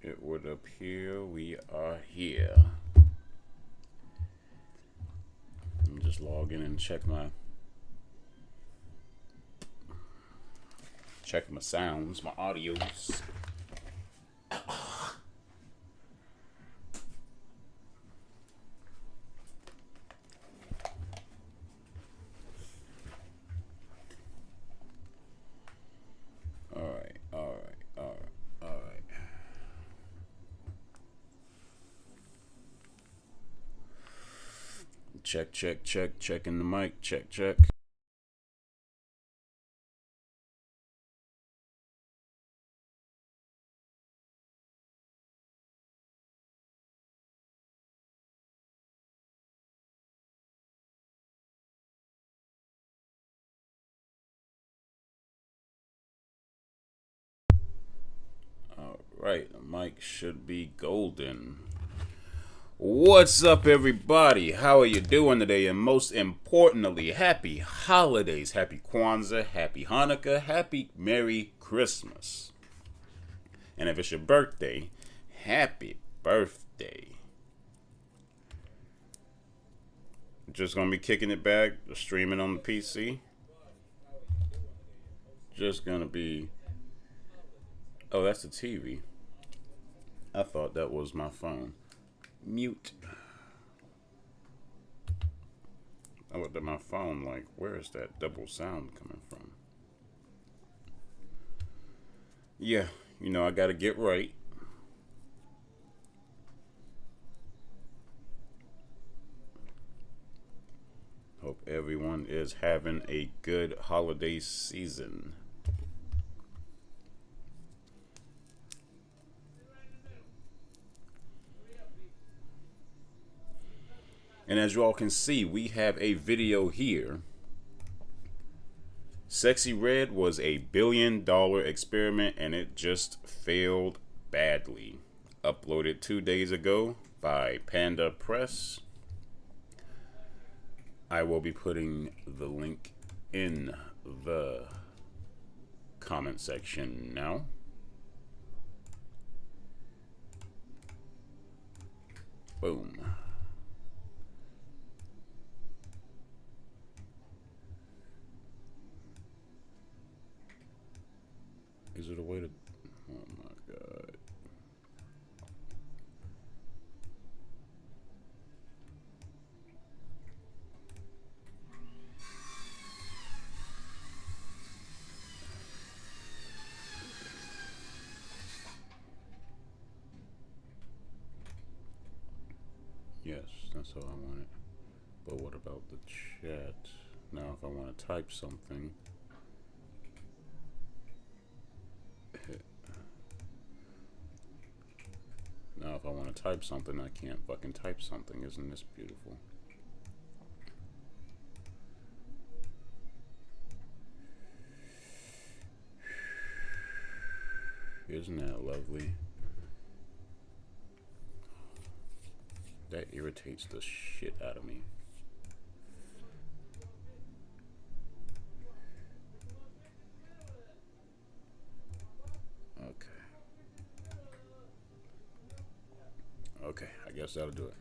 it would appear we are here. Let me just log in and check my sounds, my audios. All right. Checking the mic. Check. All right, the mic should be golden. What's up, everybody? How are you doing today? And most importantly, happy holidays. Happy Kwanzaa, happy Hanukkah, happy Merry Christmas. And if it's your birthday, happy birthday. Just gonna be kicking it back, streaming on the PC. Just gonna be. Oh, that's the TV. I thought that was my phone. Mute. I looked at my phone like, where is that double sound coming from? Yeah, I gotta get right. Hope everyone is having a good holiday season. And as you all can see, we have a video here. Sexyy Red was a $1 billion experiment and it just failed badly. Uploaded 2 days ago by Panda Press. I will be putting the link in the comment section now. Boom. Is it a way to... Oh my god. Yes, that's how I want it. But what about the chat? Now if I want to type something... Now if I want to type something, I can't fucking type something. Isn't this beautiful? Isn't that lovely? That irritates the shit out of me. Okay, I guess that'll do it.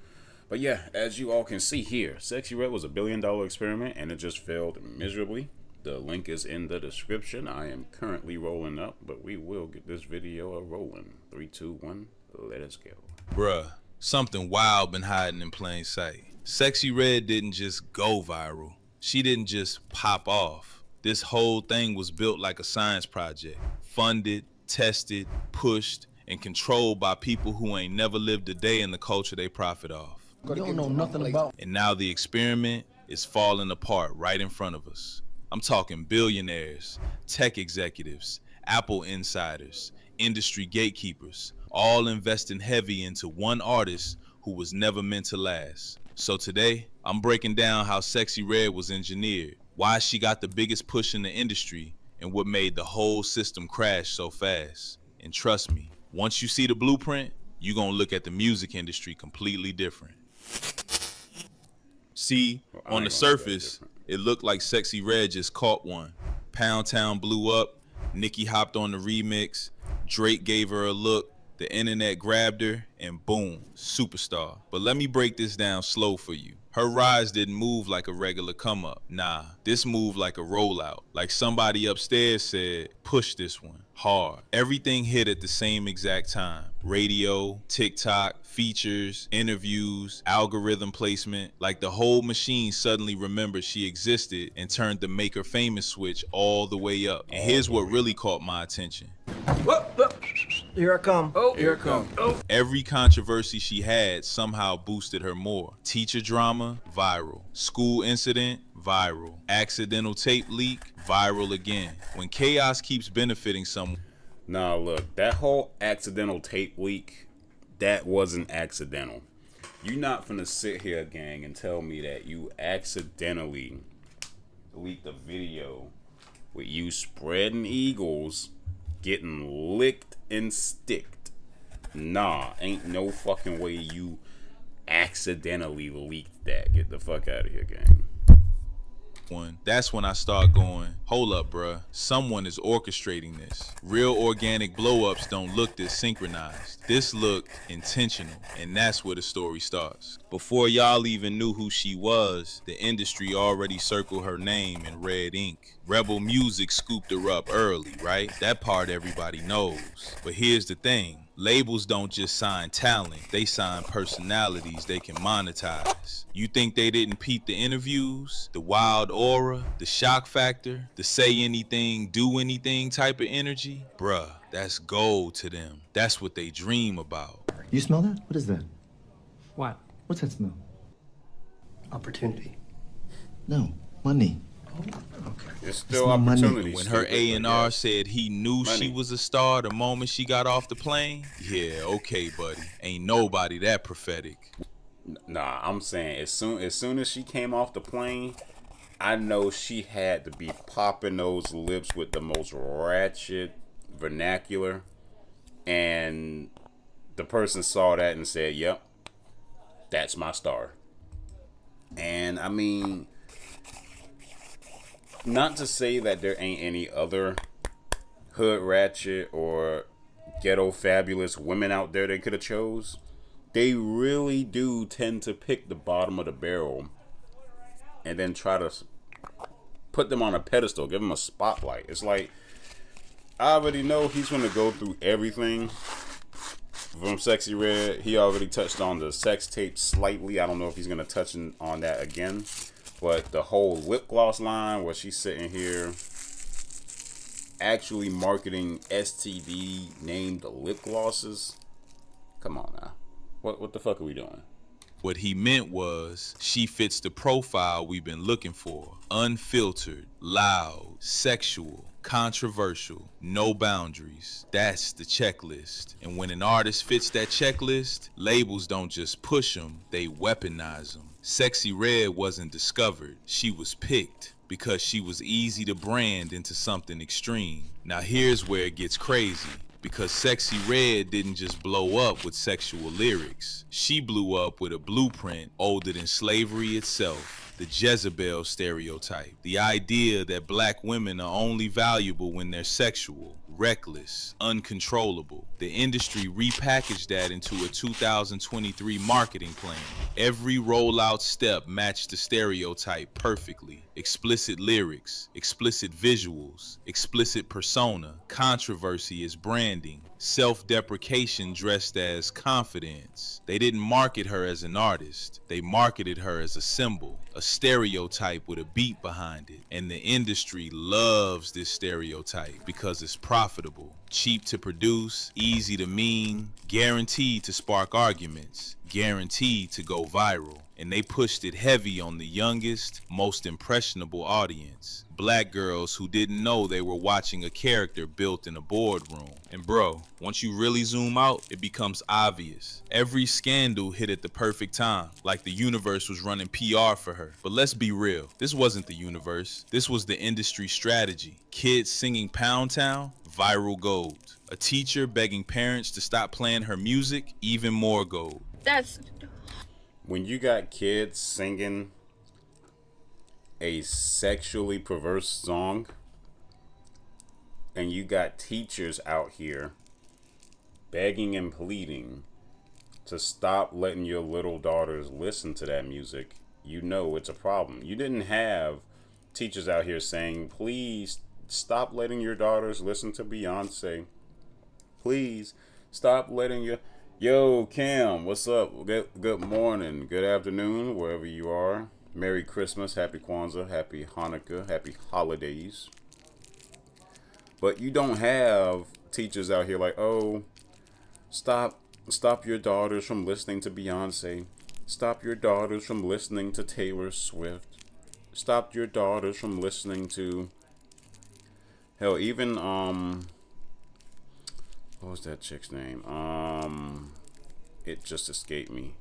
But yeah, as you all can see here, Sexyy Red was a $1 billion experiment and it just failed miserably. The link is in the description. I am currently rolling up, but we will get this video rolling. 3, 2, 1, let us go. Bruh, something wild been hiding in plain sight. Sexyy Red didn't just go viral. She didn't just pop off. This whole thing was built like a science project. Funded, tested, pushed, and controlled by people who ain't never lived a day in the culture they profit off. You don't know nothing about. And now the experiment is falling apart right in front of us. I'm talking billionaires, tech executives, Apple insiders, industry gatekeepers, all investing heavy into one artist who was never meant to last. So today, I'm breaking down how Sexyy Red was engineered, why she got the biggest push in the industry, and what made the whole system crash so fast. And trust me, once you see the blueprint, you're gonna look at the music industry completely different. See, on the surface, it looked like Sexyy Red just caught one. Pound Town blew up, Nicki hopped on the remix, Drake gave her a look, The internet grabbed her, and boom, superstar. But let me break this down slow for you. Her rise didn't move like a regular come up. Nah, this moved like a rollout. Like somebody upstairs said, push this one hard. Everything hit at the same exact time. Radio, TikTok, features, interviews, algorithm placement. Like the whole machine suddenly remembered she existed and turned the make her famous switch all the way up. And here's what really caught my attention. Here I come. Oh, here it comes. Oh. Every controversy she had somehow boosted her more. Teacher drama, viral. School incident, viral. Accidental tape leak, viral again. When chaos keeps benefiting someone. Nah, look, that whole accidental tape leak, that wasn't accidental. You not finna sit here, gang, and tell me that you accidentally leaked a video with you spreading eagles, getting licked and sticked. Nah, ain't no fucking way you accidentally leaked that. Get the fuck out of here, gang. That's when I start going, hold up, bruh. Someone is orchestrating this. Real organic blow-ups don't look this synchronized. This looked intentional, and that's where the story starts. Before y'all even knew who she was, the industry already circled her name in red ink. Rebel Music scooped her up early, right? That part everybody knows. But here's the thing. Labels don't just sign talent, they sign personalities they can monetize. You think they didn't peep the interviews, the wild aura, the shock factor, the say anything, do anything type of energy? Bruh, that's gold to them. That's what they dream about. You smell that? What is that? What? What's that smell? Opportunity. No, money. There's still It's money. opportunities. When her A&R yes. said he knew Money. she was a star the moment she got off the plane, yeah, okay, buddy. Ain't nobody that prophetic. Nah, I'm saying as soon as she came off the plane, I know she had to be popping those lips with the most ratchet vernacular, and the person saw that and said, "Yep, that's my star." And I mean, not to say that there ain't any other hood ratchet or ghetto fabulous women out there they could have chose. They really do tend to pick the bottom of the barrel and then try to put them on a pedestal, give them a spotlight. It's like, I already know he's going to go through everything from Sexy Red. He already touched on the sex tape slightly. I don't know if he's going to touch on that again. But the whole lip gloss line where she's sitting here actually marketing STD named lip glosses. Come on now. What the fuck are we doing? What he meant was, she fits the profile we've been looking for. Unfiltered, loud, sexual, controversial, no boundaries. That's the checklist. And when an artist fits that checklist, labels don't just push them, they weaponize them. Sexy Red wasn't discovered, she was picked because she was easy to brand into something extreme. Now here's where it gets crazy. Because Sexy Red didn't just blow up with sexual lyrics. She blew up with a blueprint older than slavery itself. The Jezebel stereotype. The idea that black women are only valuable when they're sexual, reckless, uncontrollable. The industry repackaged that into a 2023 marketing plan. Every rollout step matched the stereotype perfectly. Explicit lyrics, explicit visuals, explicit persona. Controversy is branding. Self-deprecation dressed as confidence. They didn't market her as an artist. They marketed her as a symbol, a stereotype with a beat behind it. And the industry loves this stereotype because it's profitable, cheap to produce, easy to meme, guaranteed to spark arguments, guaranteed to go viral. And they pushed it heavy on the youngest, most impressionable audience. Black girls who didn't know they were watching a character built in a boardroom. And bro, once you really zoom out, it becomes obvious. Every scandal hit at the perfect time, like the universe was running PR for her. But let's be real, this wasn't the universe. This was the industry strategy. Kids singing Pound Town, viral gold. A teacher begging parents to stop playing her music, even more gold. That's... When you got kids singing a sexually perverse song, and you got teachers out here begging and pleading to stop letting your little daughters listen to that music, you know it's a problem. You didn't have teachers out here saying, please stop letting your daughters listen to Beyonce. Please stop letting your... Yo, Cam, what's up? Good morning, good afternoon, wherever you are. Merry Christmas, Happy Kwanzaa, Happy Hanukkah, Happy Holidays. But you don't have teachers out here like, oh, stop your daughters from listening to Beyonce. Stop your daughters from listening to Taylor Swift. Stop your daughters from listening to... Hell, even, what was that chick's name? It just escaped me.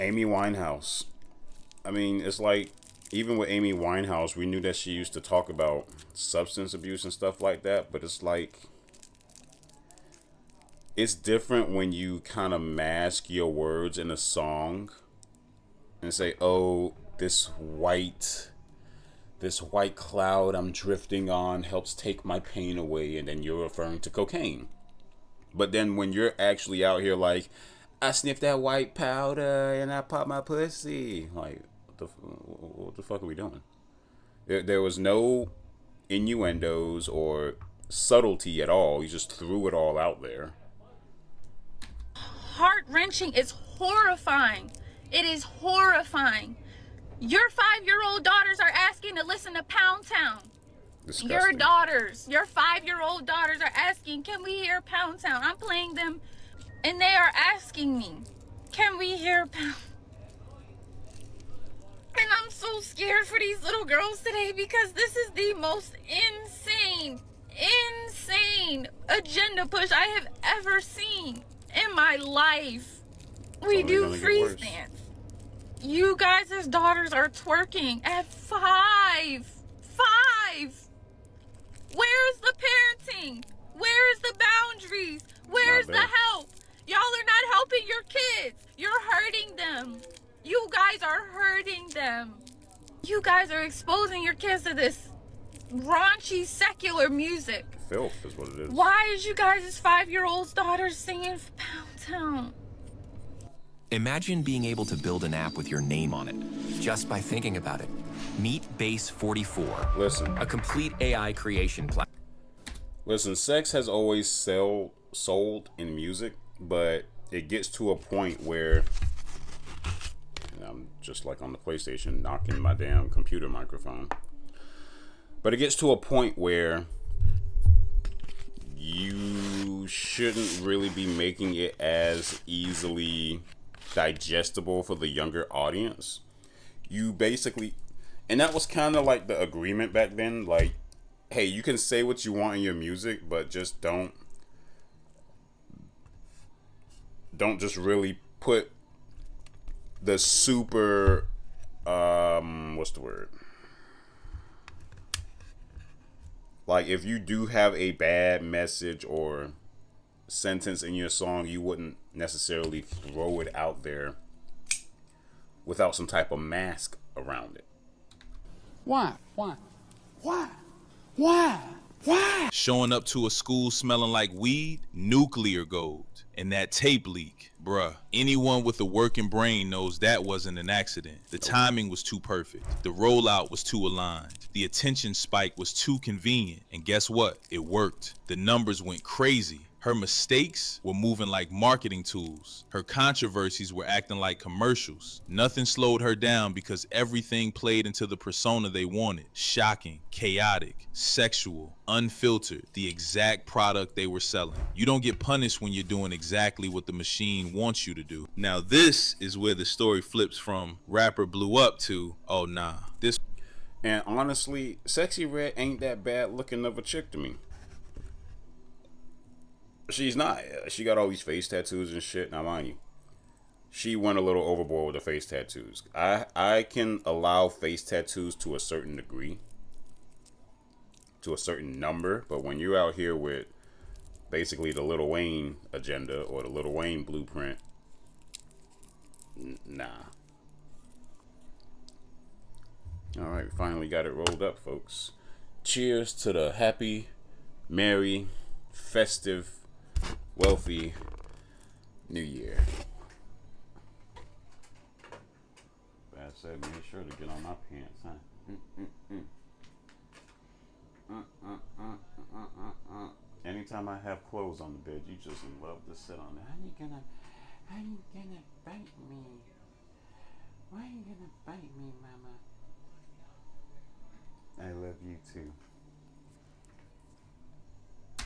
Amy Winehouse. I mean, it's like, even with Amy Winehouse, we knew that she used to talk about substance abuse and stuff like that, but it's like, it's different when you kind of mask your words in a song and say, oh, this white cloud I'm drifting on helps take my pain away, and then you're referring to cocaine. But then when you're actually out here like, I sniffed that white powder and I popped my pussy, like, what the fuck are we doing? There was no innuendos or subtlety at all. You just threw it all out there. Heart-wrenching. It's horrifying. It is horrifying. Your 5-year-old daughters are asking to listen to Pound Town. Disgusting. Your 5-year-old daughters are asking, can we hear Pound Town? I'm playing them, and they are asking me, can we hear Pound? And I'm so scared for these little girls today because this is the most insane agenda push I have ever seen in my life. We do freeze dance. You guys' daughters are twerking at 5. 5. Where's the parenting? Where's the boundaries? Where's the help? Y'all are not helping your kids. You're hurting them. You guys are hurting them. You guys are exposing your kids to this raunchy secular music. Filth is what it is. Why is you guys' 5-year-old's daughters singing Pound Town? Imagine being able to build an app with your name on it, just by thinking about it. Meet Base 44. Listen. A complete AI creation platform. Listen, sex has always sold in music, but it gets to a point where, and I'm just like on the PlayStation knocking my damn computer microphone. But it gets to a point where you shouldn't really be making it as easily digestible for the younger audience. You basically, and that was kind of like the agreement back then, like, hey, you can say what you want in your music, but just don't just really put the super what's the word, like, if you do have a bad message or sentence in your song, you wouldn't necessarily throw it out there without some type of mask around it. Why? Showing up to a school smelling like weed, nuclear gold, and that tape leak. Bruh, anyone with a working brain knows that wasn't an accident. The timing was too perfect. The rollout was too aligned. The attention spike was too convenient. And guess what? It worked. The numbers went crazy. Her mistakes were moving like marketing tools. Her controversies were acting like commercials. Nothing slowed her down because everything played into the persona they wanted. Shocking, chaotic, sexual, unfiltered, the exact product they were selling. You don't get punished when you're doing exactly what the machine wants you to do. Now this is where the story flips from rapper blew up to, oh nah, this. And honestly, Sexy Red ain't that bad looking of a chick to me. She's not. She got all these face tattoos and shit. Now, mind you, she went a little overboard with the face tattoos. I can allow face tattoos to a certain degree, to a certain number, but when you're out here with basically the Lil Wayne agenda or the Lil Wayne blueprint, nah. All right, finally got it rolled up, folks. Cheers to the happy merry, festive, wealthy New Year. Bad said, make sure to get on my pants, huh? Anytime I have clothes on the bed, you just love to sit on it. How you gonna bite me? Why are you gonna bite me, mama? I love you too.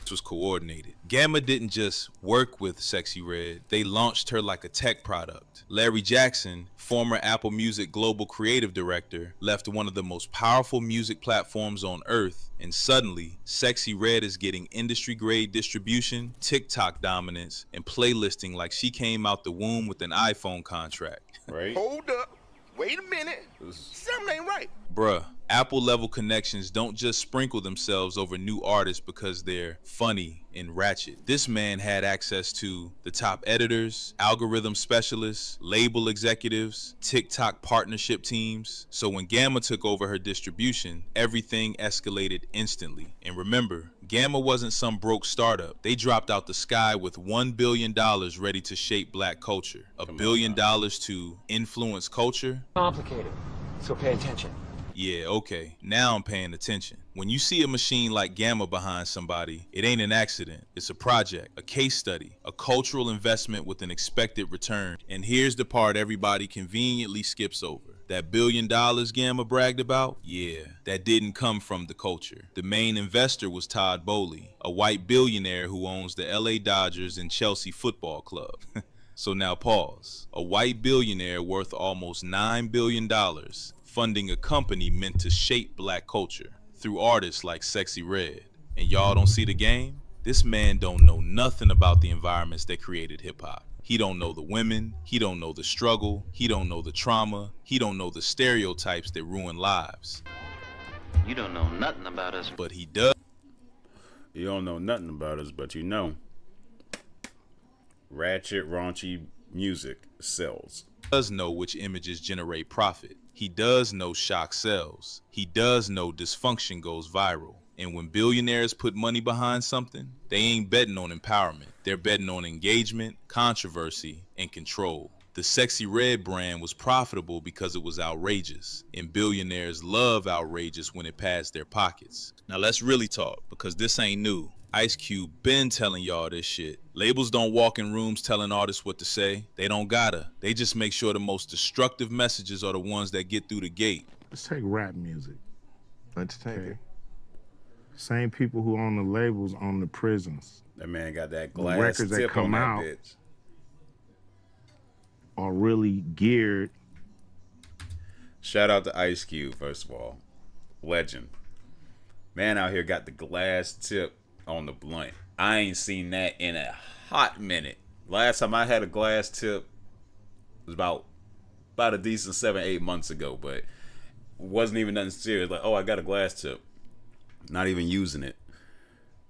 This was coordinated. Gamma didn't just work with Sexy Red, they launched her like a tech product. Larry Jackson, former Apple Music Global Creative Director, left one of the most powerful music platforms on earth, and suddenly, Sexy Red is getting industry-grade distribution, TikTok dominance, and playlisting like she came out the womb with an iPhone contract. Right? Hold up. Wait a minute. Something ain't right. Bruh, Apple-level connections don't just sprinkle themselves over new artists because they're funny and ratchet. This man had access to the top editors, algorithm specialists, label executives, TikTok partnership teams. So when Gamma took over her distribution, everything escalated instantly. And remember, Gamma wasn't some broke startup. They dropped out the sky with $1 billion ready to shape black culture. $1 billion to influence culture. Complicated. So pay attention. Yeah, okay, now I'm paying attention. When you see a machine like Gamma behind somebody, it ain't an accident. It's a project, a case study, a cultural investment with an expected return. And here's the part everybody conveniently skips over. That $1 billion Gamma bragged about? Yeah, that didn't come from the culture. The main investor was Todd Boehly, a white billionaire who owns the LA Dodgers and Chelsea Football Club. So now pause. A white billionaire worth almost $9 billion funding a company meant to shape black culture through artists like Sexy Red. And y'all don't see the game? This man don't know nothing about the environments that created hip-hop. He don't know the women, he don't know the struggle, he don't know the trauma, he don't know the stereotypes that ruin lives. You don't know nothing about us. But he does. You don't know nothing about us, but you know. Ratchet, raunchy music sells. Does know which images generate profit. He does know shock sells. He does know dysfunction goes viral. And when billionaires put money behind something, they ain't betting on empowerment. They're betting on engagement, controversy, and control. The Sexy Red brand was profitable because it was outrageous, and billionaires love outrageous when it passed their pockets. Now let's really talk, because this ain't new. Ice Cube been telling y'all this shit. Labels don't walk in rooms telling artists what to say. They don't gotta. They just make sure the most destructive messages are the ones that get through the gate. Let's take rap music. Let's take it. Same people who own the labels own the prisons. That man got that The glass records that tip on come that out bitch. are really geared. Shout out to Ice Cube, first of all. Legend. Man out here got the glass tip on the blunt. I ain't seen that in a hot minute. Last time I had a glass tip was about a decent 7-8 months ago, but wasn't even nothing serious. Like, oh, I got a glass tip. Not even using it.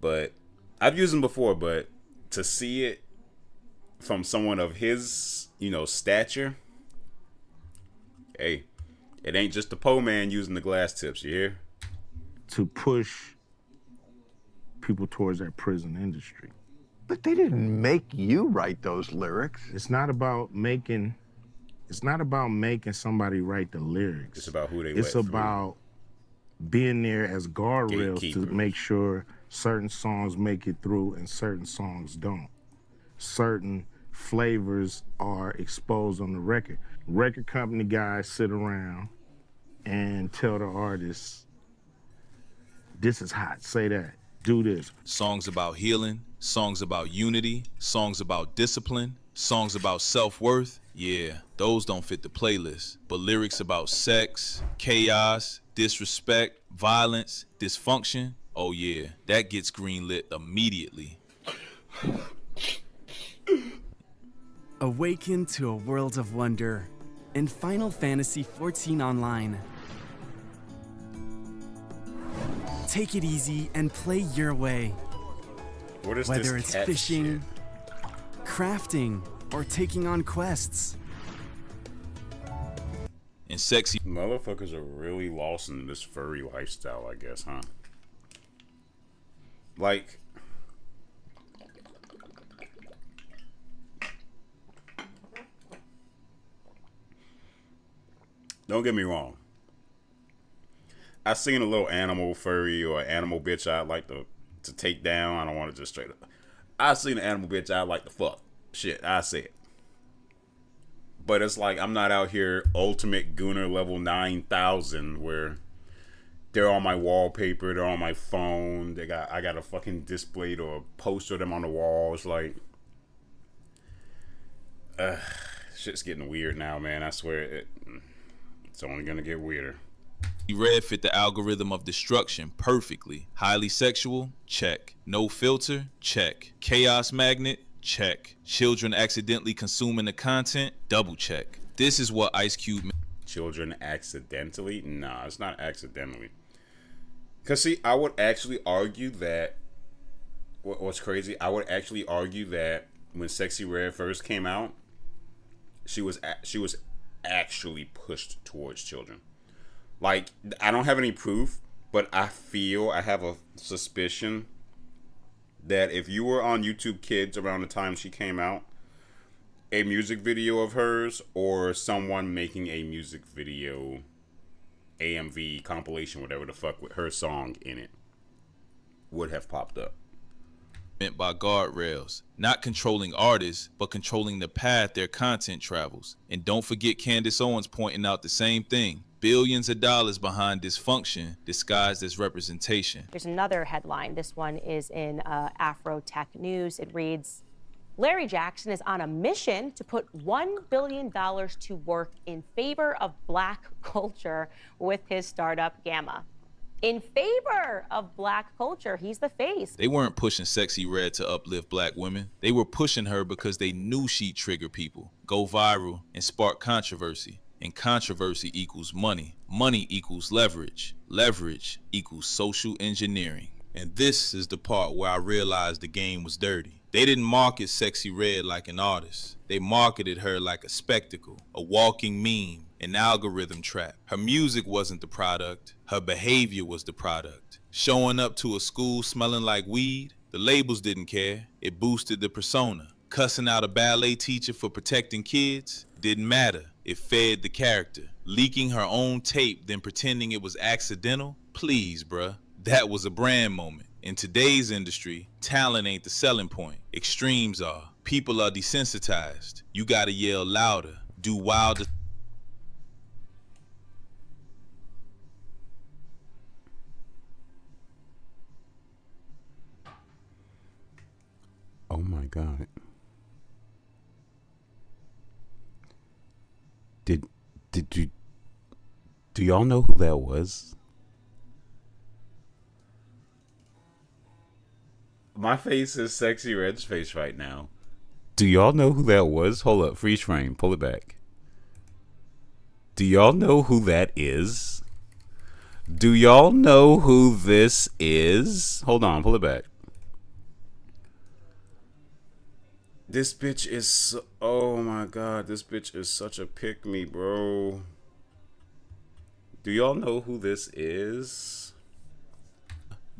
But I've used them before, but to see it from someone of his, stature, hey, it ain't just the po man using the glass tips, you hear? To push people towards that prison industry. But they didn't make you write those lyrics. It's not about making somebody write the lyrics. It's about who they It's let through. about being there as guardrails to Gatekeepers. make sure certain songs make it through and certain songs don't. Certain flavors are exposed on the record. Record company guys sit around and tell the artists, this is hot, say that, do this. Songs about healing, songs about unity, songs about discipline, songs about self-worth. Yeah, those don't fit the playlist. But lyrics about sex, chaos, disrespect, violence, dysfunction, oh yeah, that gets greenlit immediately. Awaken to a world of wonder in Final Fantasy XIV Online. Take it easy and play your way. What is Whether this it's cat fishing, shit? crafting, or taking on quests. And Sexy Motherfuckers are really lost in this furry lifestyle, I guess, huh? Like, don't get me wrong. I seen a little animal furry or animal bitch I'd like to take down. I don't want to just straight up. I seen an animal bitch I'd like to fuck. Shit, I say it. But it's like I'm not out here ultimate gooner level 9,000 where they're on my wallpaper, they're on my phone. I got a fucking displayed or a poster of them on the wall. It's like, shit's getting weird now, man. I swear it's only gonna get weirder. Red fit the algorithm of destruction perfectly. Highly sexual? Check. No filter? Check. Chaos magnet? Check. Children accidentally consuming the content? Double check. This is what Ice Cube... Children accidentally? Nah, it's not accidentally. Because, see, I would actually argue that... What's crazy? I would actually argue that when Sexyy Red first came out, she was actually pushed towards children. Like, I don't have any proof, but I have a suspicion that if you were on YouTube Kids around the time she came out, a music video of hers or someone making a music video, AMV, compilation, whatever the fuck, with her song in it would have popped up. Meant by guardrails, not controlling artists, but controlling the path their content travels. And don't forget Candace Owens pointing out the same thing. Billions of dollars behind dysfunction disguised as representation. There's another headline. This one is in Afro Tech News. It reads, Larry Jackson is on a mission to put $1 billion to work in favor of Black culture with his startup Gamma. In favor of Black culture, he's the face. They weren't pushing Sexyy Red to uplift Black women. They were pushing her because they knew she'd trigger people, go viral, and spark controversy. And controversy equals money. Money equals leverage. Leverage equals social engineering. And this is the part where I realized the game was dirty. They didn't market Sexyy Red like an artist. They marketed her like a spectacle, a walking meme, an algorithm trap. Her music wasn't the product. Her behavior was the product. Showing up to a school smelling like weed, the labels didn't care. It boosted the persona. Cussing out a ballet teacher for protecting kids didn't matter. It fed the character. Leaking her own tape, then pretending it was accidental? Please, bruh. That was a brand moment. In today's industry, talent ain't the selling point. Extremes are. People are desensitized. You gotta yell louder. Do wilder. Oh my God. Do y'all know who that was? My face is Sexyy Red's face right now. Do y'all know who that was? Hold up, freeze frame, pull it back. Do y'all know who that is? Do y'all know who this is? Hold on, pull it back. This bitch is oh my God, this bitch is such a pick-me, bro. Do y'all know who this is?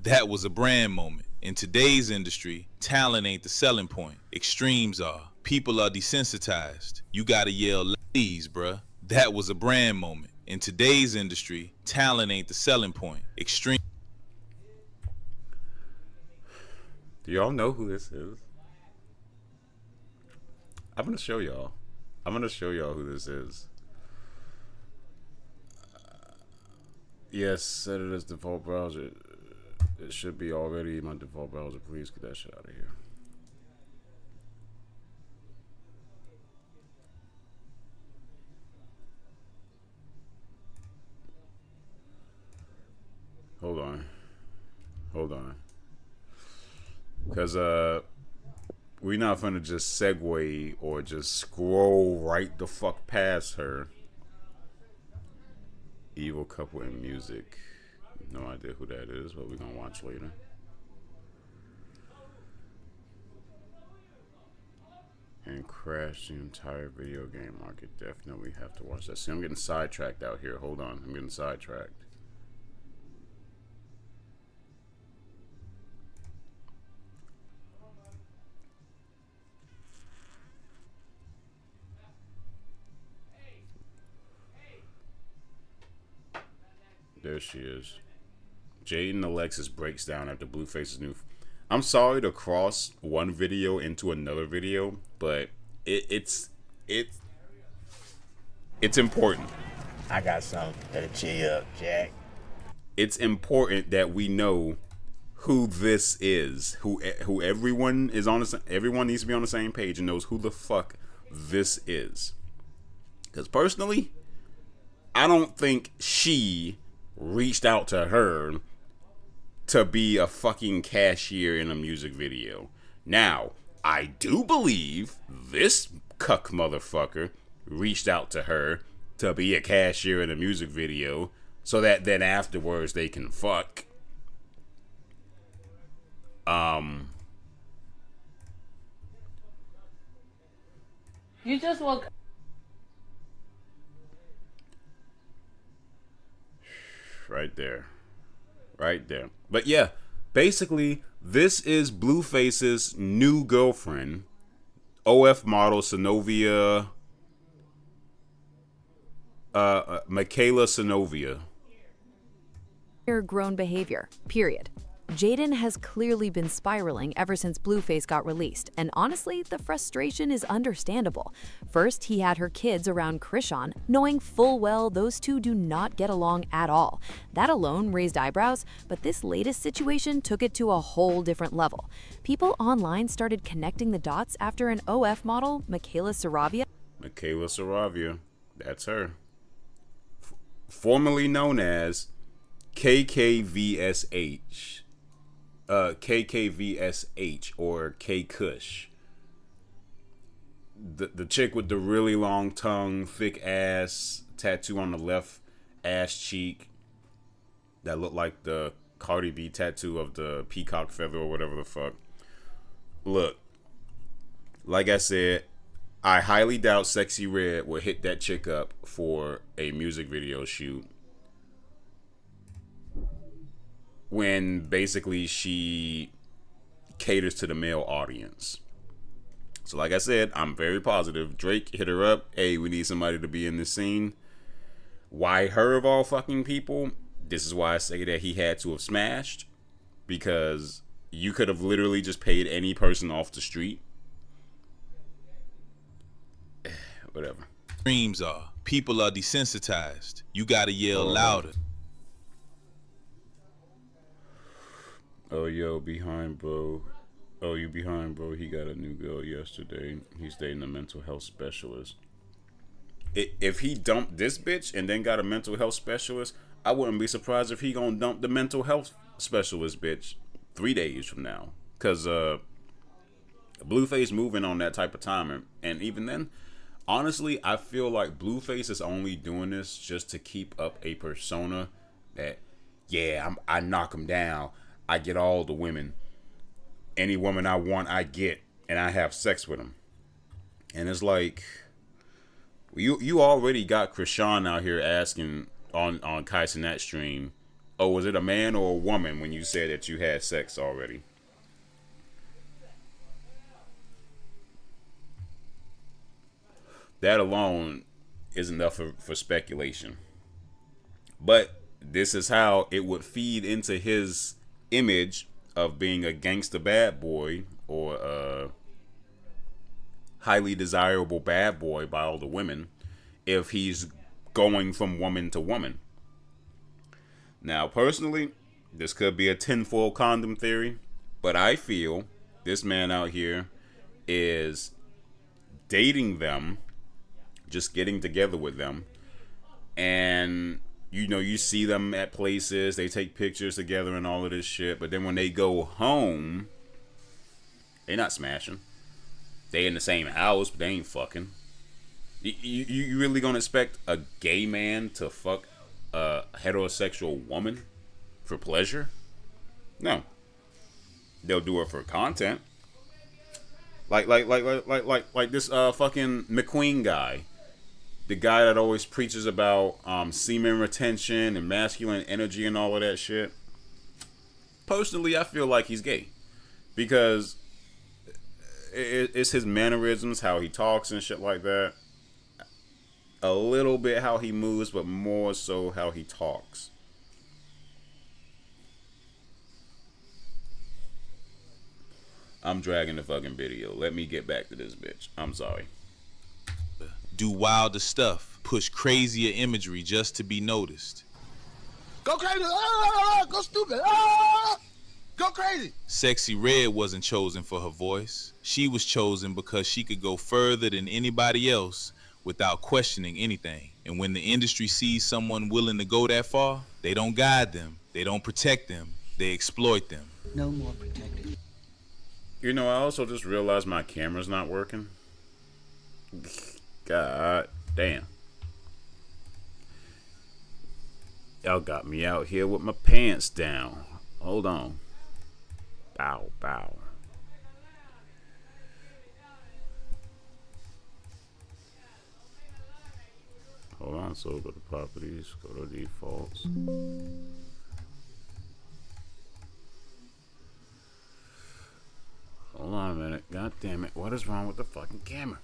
That was a brand moment. In today's industry, talent ain't the selling point. Extremes are. People are desensitized. You gotta yell, please, bruh. That was a brand moment. In today's industry, talent ain't the selling point. Extreme. Do y'all know who this is? I'm gonna show y'all. I'm gonna show y'all who this is. Yes, set it as default browser. It should be already my default browser. Please get that shit out of here. Hold on. Because we're not gonna just segue or just scroll right the fuck past her. Evil couple in music. No idea who that is, but we're gonna watch later. And crash the entire video game market. Definitely have to watch that. See, I'm getting sidetracked out here. Hold on, I'm getting sidetracked. she is. Jaden Alexis breaks down after Blueface's new. I'm sorry to cross one video into another video, but it's important. I got something that'll cheer you up, Jack. It's important that we know who this is, who everyone is on everyone needs to be on the same page and knows who the fuck this is. Because personally, I don't think she reached out to her to be a fucking cashier in a music video. Now, I do believe this cuck motherfucker reached out to her to be a cashier in a music video so that then afterwards they can fuck. You just woke. Right there. But yeah, basically, this is Blueface's new girlfriend, OF model Synovia, Michaela Synovia. Grown behavior, period. Jaden has clearly been spiraling ever since Blueface got released, and honestly, the frustration is understandable. First, he had her kids around Krishan, knowing full well those two do not get along at all. That alone raised eyebrows, but this latest situation took it to a whole different level. People online started connecting the dots after an OF model, Michaela Saravia. Michaela Saravia, that's her. Formerly known as KKVSH. KKVSH or K Kush. The chick with the really long tongue, thick ass, tattoo on the left ass cheek that looked like the Cardi B tattoo of the peacock feather or whatever the fuck. Look, like I said, I highly doubt Sexy Red will hit that chick up for a music video shoot when basically she caters to the male audience. So like I said, I'm very positive. Drake hit her up. Hey, we need somebody to be in this scene. Why her of all fucking people? This is why I say that he had to have smashed. Because you could have literally just paid any person off the street. Whatever. Dreams are. People are desensitized. You gotta yell louder. Oh, yo, behind, bro. Oh, you behind, bro. He got a new girl yesterday. He's dating a mental health specialist. If he dumped this bitch and then got a mental health specialist, I wouldn't be surprised if he gonna dump the mental health specialist bitch 3 days from now. Because Blueface moving on that type of time. And even then, honestly, I feel like Blueface is only doing this just to keep up a persona that, yeah, I knock him down. I get all the women. Any woman I want, I get. And I have sex with them. And it's like, you already got Krishan out here asking on Kai Cenat stream, oh, was it a man or a woman when you said that you had sex already? That alone is enough for speculation. But this is how it would feed into his image of being a gangster bad boy or a highly desirable bad boy by all the women if he's going from woman to woman. Now, personally, this could be a tinfoil condom theory, but I feel this man out here is dating them, just getting together with them, and you know, you see them at places, they take pictures together and all of this shit, but then when they go home, they're not smashing. They in the same house, but they ain't fucking. You really gonna expect a gay man to fuck a heterosexual woman for pleasure? No. They'll do it for content. Like this fucking McQueen guy. The guy that always preaches about semen retention and masculine energy and all of that shit. Personally, I feel like he's gay. Because it's his mannerisms, how he talks and shit like that. A little bit how he moves, but more so how he talks. I'm dragging the fucking video. Let me get back to this bitch. I'm sorry. Do wilder stuff, push crazier imagery just to be noticed. Go crazy! Go stupid! Go crazy! Sexy Red wasn't chosen for her voice. She was chosen because she could go further than anybody else without questioning anything. And when the industry sees someone willing to go that far, they don't guide them, they don't protect them, they exploit them. No more protected. You know, I also just realized my camera's not working. God damn. Y'all got me out here with my pants down. Hold on. Bow, bow. Hold on, so go to properties, go to defaults. Hold on a minute. God damn it. What is wrong with the fucking camera?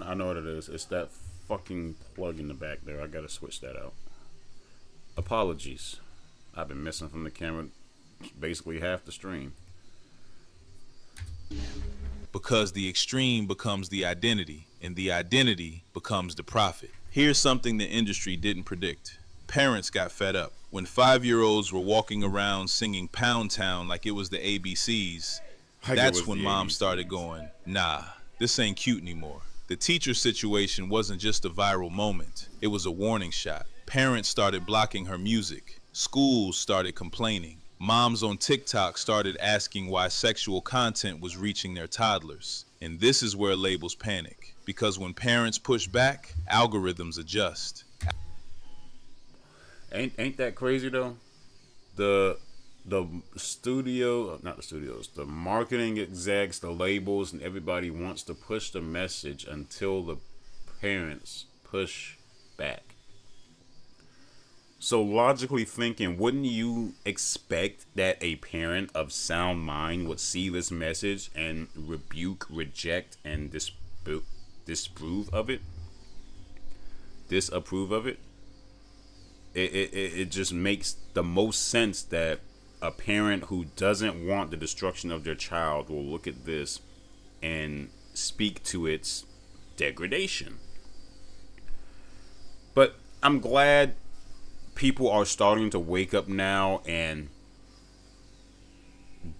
I know what it is. It's that fucking plug in the back there. I gotta switch that out. Apologies. I've been missing from the camera basically half the stream. Because the extreme becomes the identity, and the identity becomes the profit. Here's something the industry didn't predict. Parents got fed up. When 5-year-olds were walking around singing Pound Town like it was the ABCs, that's when mom started going, nah, this ain't cute anymore. The teacher situation wasn't just a viral moment. It was a warning shot. Parents started blocking her music. Schools started complaining. Moms on TikTok started asking why sexual content was reaching their toddlers. And this is where labels panic. Because when parents push back, algorithms adjust. Ain't that crazy though? The studio, not the studios, the marketing execs, the labels, and everybody wants to push the message until the parents push back. So logically thinking, wouldn't you expect that a parent of sound mind would see this message and rebuke, reject, and disapprove of it? It just makes the most sense that a parent who doesn't want the destruction of their child will look at this and speak to its degradation. But I'm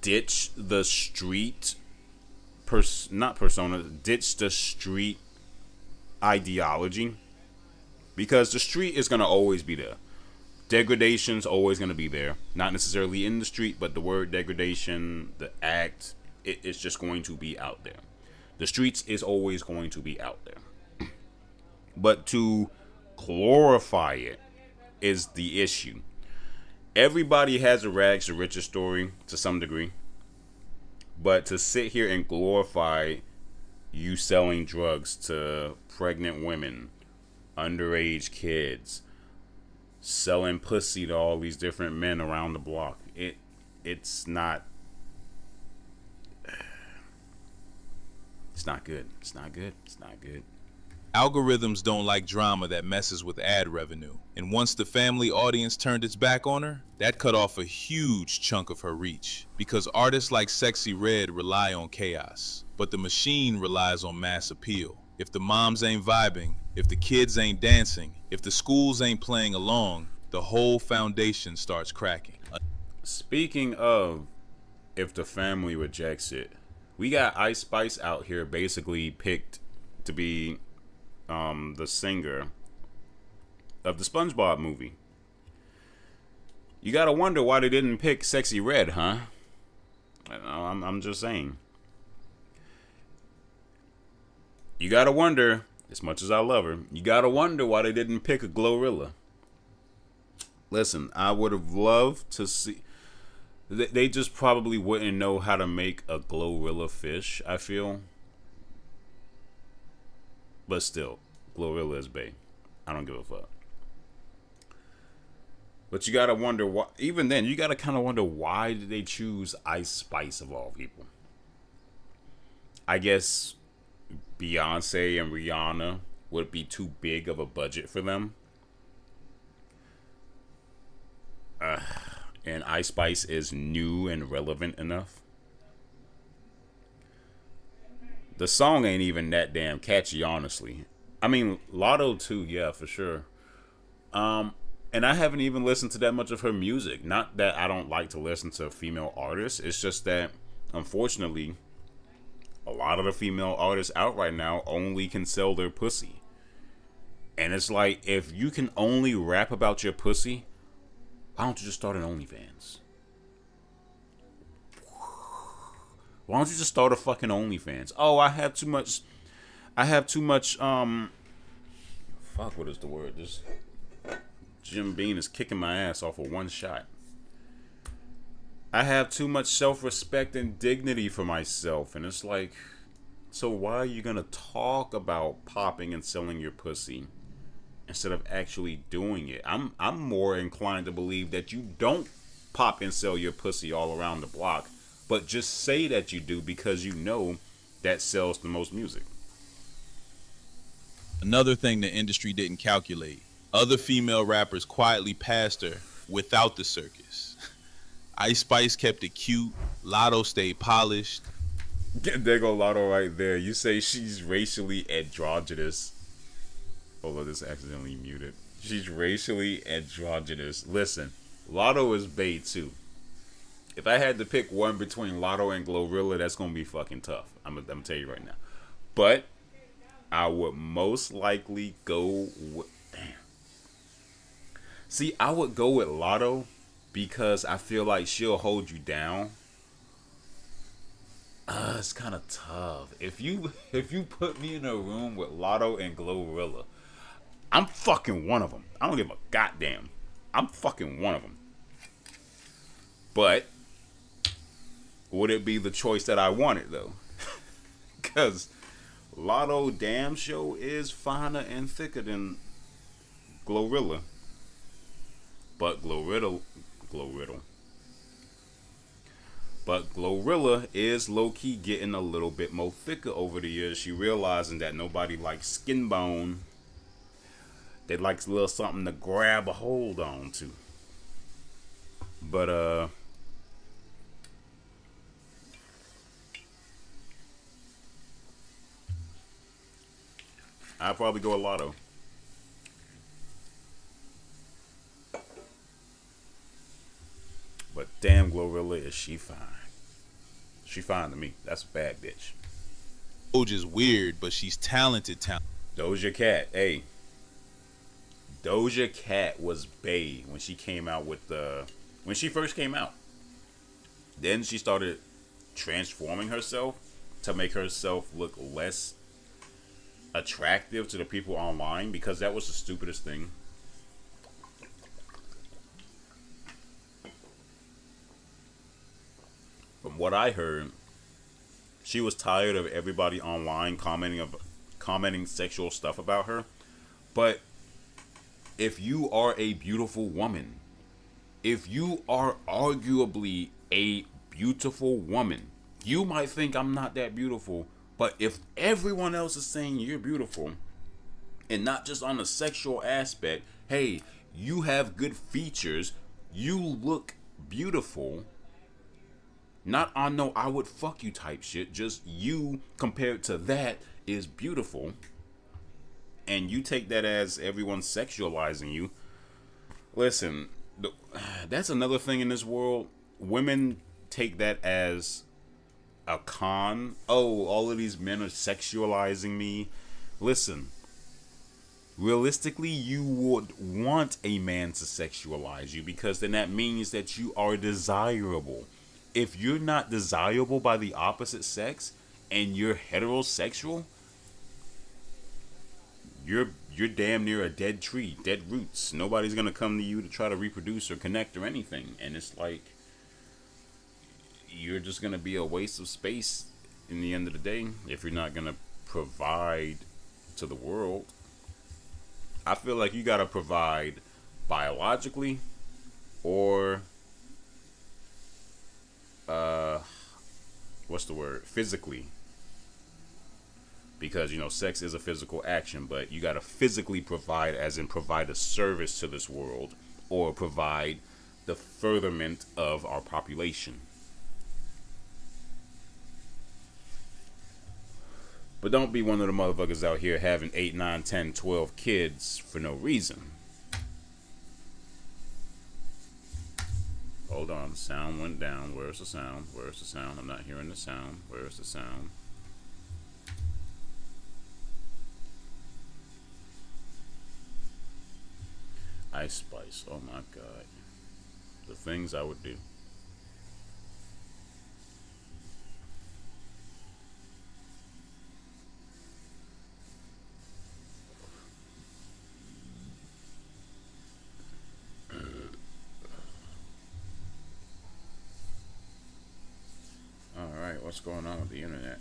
ditch the street ditch the street ideology, because the street is going to always be there. Degradation's always going to be there, not necessarily in the street, but the word degradation, the act, it's just going to be out there. The streets is always going to be out there, but to glorify it is the issue. Everybody has a rags to riches story to some degree, but to sit here and glorify you selling drugs to pregnant women, underage kids, selling pussy to all these different men around the block, it's not good. It's not good. Algorithms don't like drama that messes with ad revenue. And once the family audience turned its back on her, that cut off a huge chunk of her reach. Because artists like Sexy Red rely on chaos, but the machine relies on mass appeal. If the moms ain't vibing, if the kids ain't dancing, if the schools ain't playing along, the whole foundation starts cracking. Speaking of if the family rejects it, we got Ice Spice out here basically picked to be the singer of the SpongeBob movie. You gotta wonder why they didn't pick Sexy Red, huh? I'm just saying. You gotta wonder, as much as I love her, you gotta wonder why they didn't pick a Glorilla. Listen, I would have loved to see. They just probably wouldn't know how to make a Glorilla fish, I feel. But still, Glorilla is bae. I don't give a fuck. But you gotta wonder why. Even then, you gotta kind of wonder why did they choose Ice Spice of all people. I guess Beyonce and Rihanna would be too big of a budget for them. And Ice Spice is new and relevant enough. The song ain't even that damn catchy, honestly. I mean, Lotto too, yeah, for sure. And I haven't even listened to that much of her music. Not that I don't like to listen to female artists. It's just that, unfortunately, a lot of the female artists out right now only can sell their pussy. And it's like, if you can only rap about your pussy, why don't you just start an OnlyFans? Why don't you just start a fucking OnlyFans? Oh, I have too much, fuck, what is the word? This Jim Beam is kicking my ass off of one shot. I have too much self-respect and dignity for myself. And it's like, so why are you gonna talk about popping and selling your pussy instead of actually doing it? I'm more inclined to believe that you don't pop and sell your pussy all around the block, but just say that you do because you know that sells the most music. Another thing the industry didn't calculate: other female rappers quietly passed her without the circus. Ice Spice kept it cute. Lotto stayed polished. There go Lotto right there. You say she's racially androgynous. Hold on, this accidentally muted. She's racially androgynous. Listen, Lotto is bae too. If I had to pick one between Lotto and Glorilla, that's gonna be fucking tough. I'm gonna tell you right now. But I would most likely go with... Damn. See, I would go with Lotto because I feel like she'll hold you down. It's kind of tough. If you put me in a room with Lotto and Glorilla, I'm fucking one of them. I don't give a goddamn. I'm fucking one of them. But would it be the choice that I wanted though? Because Lotto damn show is finer and thicker than Glorilla. But Glorilla is low-key getting a little bit more thicker over the years. She realizing that nobody likes skin bone. They like a little something to grab a hold on to. But I'll probably go with Lotto. But damn, Glorilla, is she fine. She fine to me. That's a bad bitch. Doja's weird, but she's talented. Doja Cat, hey. Doja Cat was bae when she came out with when she first came out. Then she started transforming herself to make herself look less attractive to the people online, because that was the stupidest thing. From what I heard, she was tired of everybody online commenting sexual stuff about her. But if you are a beautiful woman, if you are arguably a beautiful woman, you might think I'm not that beautiful, but if everyone else is saying you're beautiful, and not just on the sexual aspect, hey, you have good features, you look beautiful, not on no I would fuck you type shit, just you compared to that is beautiful, and you take that as everyone sexualizing you. Listen, that's another thing in this world. Women take that as a con. Oh, all of these men are sexualizing me. Listen, realistically, you would want a man to sexualize you, because then that means that you are desirable. If you're not desirable by the opposite sex and you're heterosexual, you're damn near a dead tree, dead roots. Nobody's gonna come to you to try to reproduce or connect or anything. And it's like, you're just gonna be a waste of space in the end of the day if you're not gonna provide to the world. I feel like you gotta provide biologically or physically. because, you know, sex is a physical action, but you got to physically provide, as in provide a service to this world, or provide the furtherment of our population. But don't be one of the motherfuckers out here having 8, 9, 10, 12 kids for no reason. Hold on, the sound went down. Where's the sound? Where's the sound? I'm not hearing the sound. Where's the sound? Ice Spice, oh my God. The things I would do. Alright, what's going on with the internet?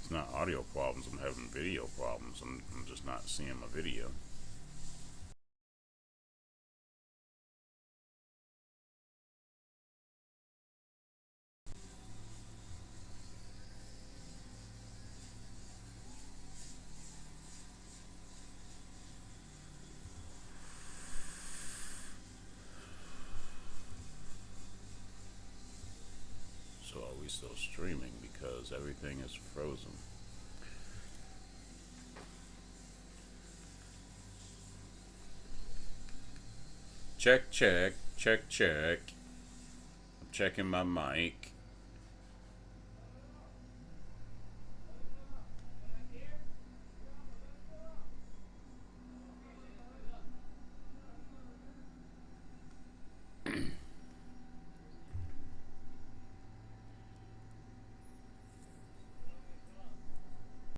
It's not audio problems, I'm having video problems. I'm just not seeing my video. So are we still streaming? Because everything is frozen. Check, check, check, check. I'm checking my mic.